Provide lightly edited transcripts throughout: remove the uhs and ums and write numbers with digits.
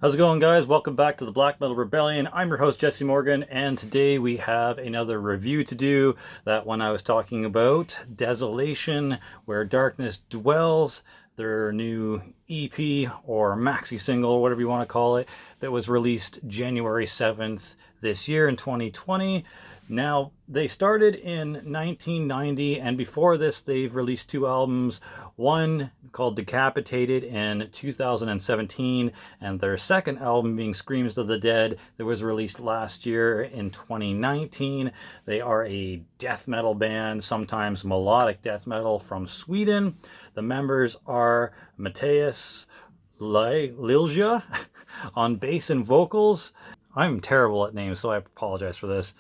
How's it going, guys? Welcome back to the Black Metal Rebellion. I'm your host, Jesse Morgan, and today we have another review to do. That one I was talking about, Desolation, Where Darkness Dwells, their new EP or maxi single, whatever you want to call it, that was released January 7th this year in 2020. Now, they started in 1990, and before this, they've released two albums. One called Decapitated in 2017, and their second album being Screams of the Dead, that was released last year in 2019. They are a death metal band, sometimes melodic death metal, from Sweden. The members are Matthias Lilja on bass and vocals. I'm terrible at names, so I apologize for this.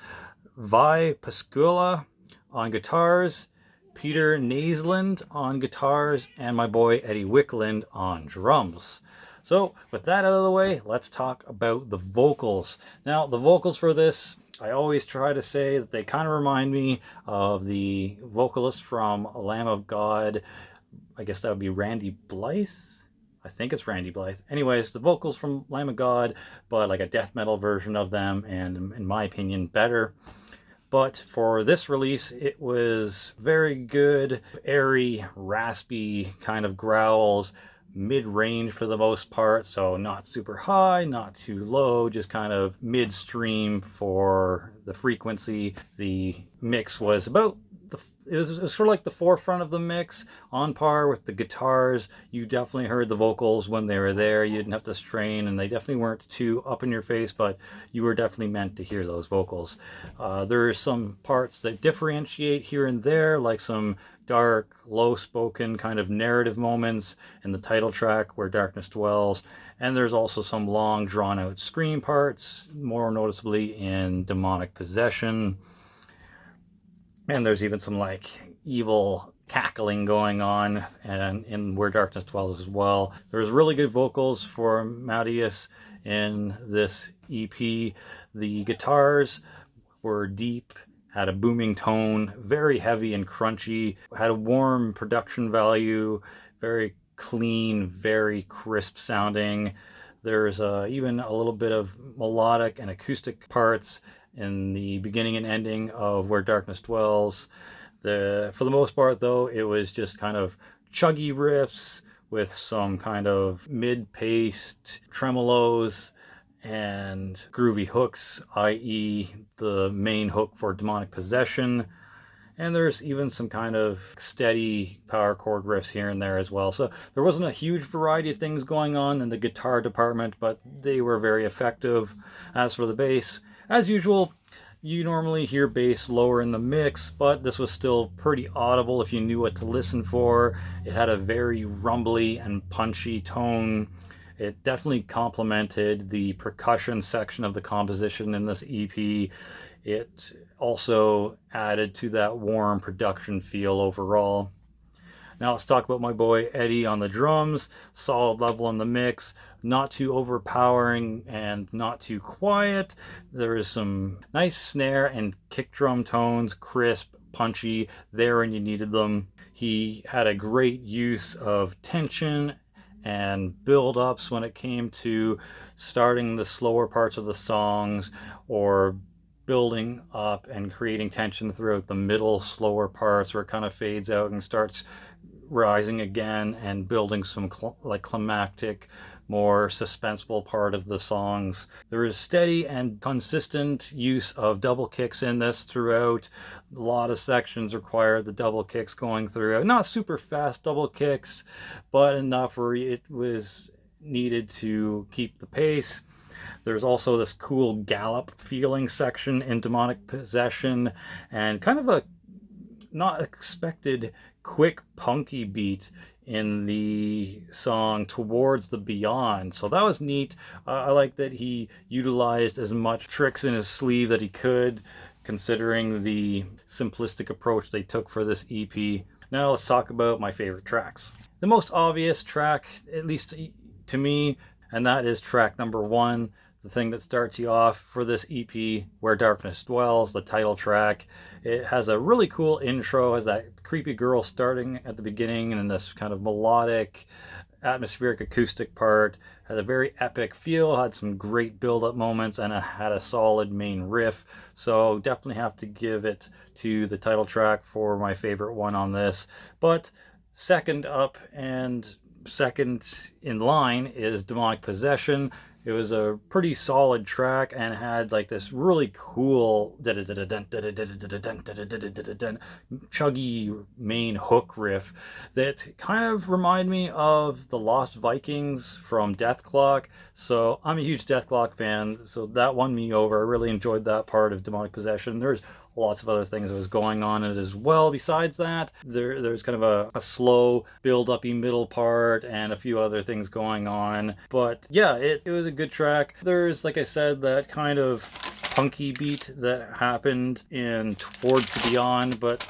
Vi Pascula on guitars, Peter Naisland on guitars, and my boy Eddie Wickland on drums. So with that out of the way, let's talk about the vocals. Now, the vocals for this, I always try to say that they kind of remind me of the vocalist from Lamb of God. I guess that would be Randy Blythe. I think it's Randy Blythe. Anyways, the vocals from Lamb of God, but like a death metal version of them, and in my opinion, better. But for this release, it was very good, airy, raspy kind of growls, mid-range for the most part, so not super high, not too low, just kind of midstream for the frequency. The mix was about it was sort of like the forefront of the mix, on par with the guitars. You definitely heard the vocals when they were there. You didn't have to strain, and they definitely weren't too up in your face, but you were definitely meant to hear those vocals. There are some parts that differentiate here and there, like some dark, low-spoken kind of narrative moments in the title track, Where Darkness Dwells, and there's also some long, drawn-out scream parts, more noticeably in Demonic Possession. And there's even some like evil cackling going on and in Where Darkness Dwells as well. There's really good vocals for Matthias in this EP. The guitars were deep, had a booming tone, very heavy and crunchy, had a warm production value, very clean, very crisp sounding. There's even a little bit of melodic and acoustic parts in the beginning and ending of Where Darkness Dwells. For the most part, though, it was just kind of chuggy riffs with some kind of mid-paced tremolos and groovy hooks, i.e. the main hook for Demonic Possession. And there's even some kind of steady power chord riffs here and there as well. So there wasn't a huge variety of things going on in the guitar department, but they were very effective. As for the bass, as usual, you normally hear bass lower in the mix, but this was still pretty audible if you knew what to listen for. It had a very rumbly and punchy tone. It definitely complemented the percussion section of the composition in this EP. It also added to that warm production feel overall. Now let's talk about my boy Eddie on the drums. Solid level in the mix, not too overpowering and not too quiet. There is some nice snare and kick drum tones, crisp, punchy, there when you needed them. He had a great use of tension and build-ups when it came to starting the slower parts of the songs, or building up and creating tension throughout the middle slower parts where it kind of fades out and starts rising again and building some climactic, more suspenseful part of the songs. There is steady and consistent use of double kicks in this throughout. A lot of sections require the double kicks going through. Not super fast double kicks, but enough where it was needed to keep the pace. There's also this cool gallop feeling section in Demonic Possession, and kind of a not expected quick punky beat in the song Towards the Beyond. So that was neat. I like that he utilized as much tricks in his sleeve that he could, considering the simplistic approach they took for this EP. Now let's talk about my favorite tracks. The most obvious track, at least to me, and that is track number 1, the thing that starts you off for this EP, Where Darkness Dwells, the title track. It has a really cool intro, has that creepy girl starting at the beginning, and this kind of melodic atmospheric acoustic part, had a very epic feel, had some great build-up moments, and it had a solid main riff. So definitely have to give it to the title track for my favorite one on this. But second up and second in line is Demonic Possession. It was a pretty solid track and had like this really cool chuggy main hook riff that kind of remind me of the Lost Vikings from Deathclock. So I'm a huge Deathclock fan, so that won me over. I really enjoyed that part of Demonic Possession. There's lots of other things that was going on in it as well. Besides that, there's kind of a slow build-uppy middle part and a few other things going on. But yeah, it was a good track. There's, like I said, that kind of punky beat that happened in Towards the Beyond, but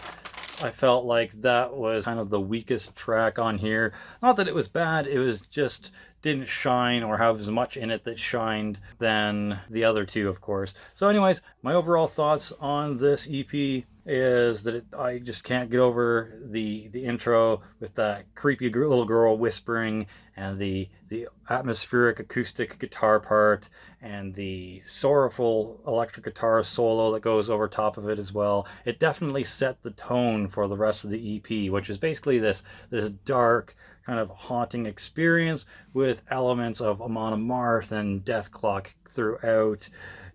I felt like that was kind of the weakest track on here. Not that it was bad, it was just didn't shine or have as much in it that shined than the other two, of course. So anyways, my overall thoughts on this EP is that I just can't get over the intro with that creepy little girl whispering and the atmospheric acoustic guitar part and the sorrowful electric guitar solo that goes over top of it as well. It definitely set the tone for the rest of the EP, which is basically this dark kind of haunting experience with elements of Amon Amarth and Deathclock throughout.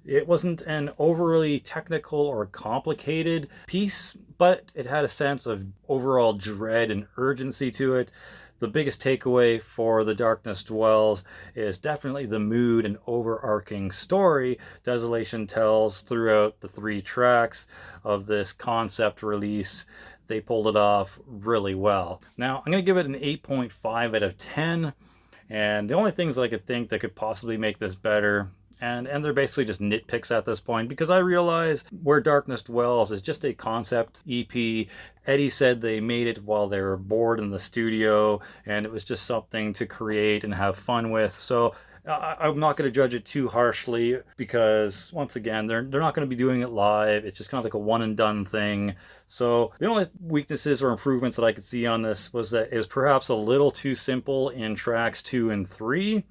It wasn't an overly technical or complicated piece, but it had a sense of overall dread and urgency to it. The biggest takeaway for The Darkness Dwells is definitely the mood and overarching story Desolation tells throughout the 3 tracks of this concept release. They pulled it off really well. Now, I'm going to give it an 8.5 out of 10, and the only things that I could think that could possibly make this better, and they're basically just nitpicks at this point, because I realize Where Darkness Dwells is just a concept EP. Eddie said they made it while they were bored in the studio, and it was just something to create and have fun with. So I'm not going to judge it too harshly, because once again, they're not going to be doing it live. It's just kind of like a one and done thing. So the only weaknesses or improvements that I could see on this was that it was perhaps a little too simple in tracks 2 and 3.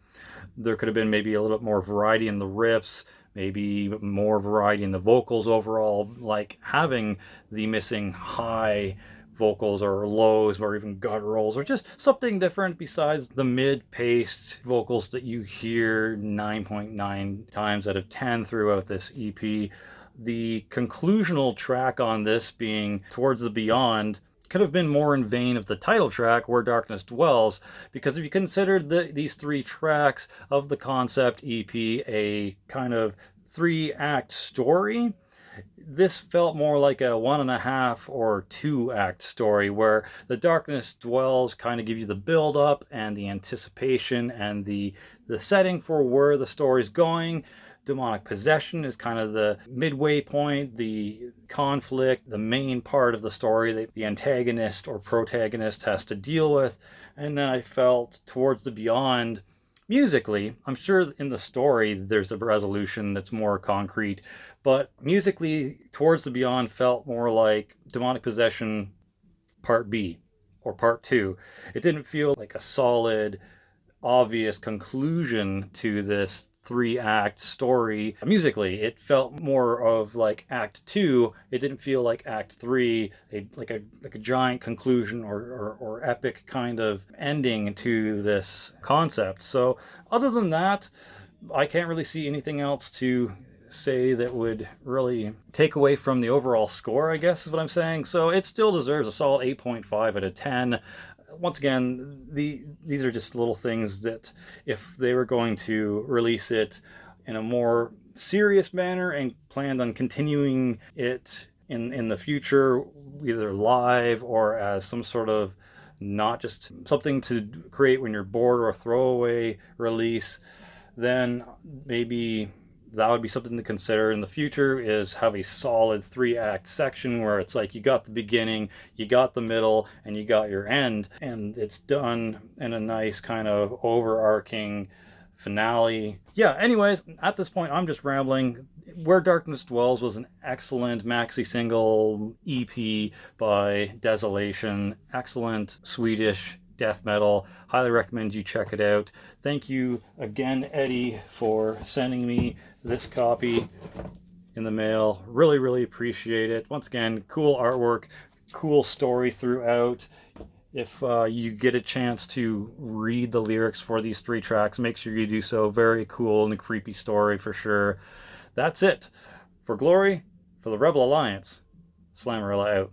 There could have been maybe a little bit more variety in the riffs, maybe more variety in the vocals overall, like having the missing high vocals or lows or even gutturals, or just something different besides the mid-paced vocals that you hear 9.9 times out of 10 throughout this EP. The conclusional track on this being Towards the Beyond could have been more in vein of the title track, Where Darkness Dwells, because if you considered these 3 tracks of the concept EP a kind of 3-act story, this felt more like a 1.5 or 2-act story, where The Darkness Dwells kind of give you the build up and the anticipation and the setting for where the story's going. Demonic Possession is kind of the midway point, the conflict, the main part of the story that the antagonist or protagonist has to deal with. And then I felt Towards the Beyond, musically, I'm sure in the story there's a resolution that's more concrete, but musically, Towards the Beyond felt more like Demonic Possession Part B or Part 2. It didn't feel like a solid, obvious conclusion to this 3-act story. Musically, it felt more of like Act 2. It didn't feel like Act 3, like a giant conclusion or epic kind of ending to this concept. So other than that, I can't really see anything else to say that would really take away from the overall score, I guess is what I'm saying. So it still deserves a solid 8.5 out of 10. Once again, these are just little things that if they were going to release it in a more serious manner and planned on continuing it in the future, either live or as some sort of not just something to create when you're bored or a throwaway release, then maybe that would be something to consider in the future, is have a solid 3-act section where it's like you got the beginning, you got the middle, and you got your end, and it's done in a nice kind of overarching finale. Yeah, anyways, at this point I'm just rambling. Where Darkness Dwells was an excellent maxi single EP by Desolation. Excellent Swedish death metal. Highly recommend you check it out. Thank you again, Eddie, for sending me this copy in the mail. Really, really appreciate it. Once again, cool artwork, cool story throughout. If you get a chance to read the lyrics for these 3 tracks, make sure you do so. Very cool and creepy story for sure. That's it. For Glory, for the Rebel Alliance, Slammerella out.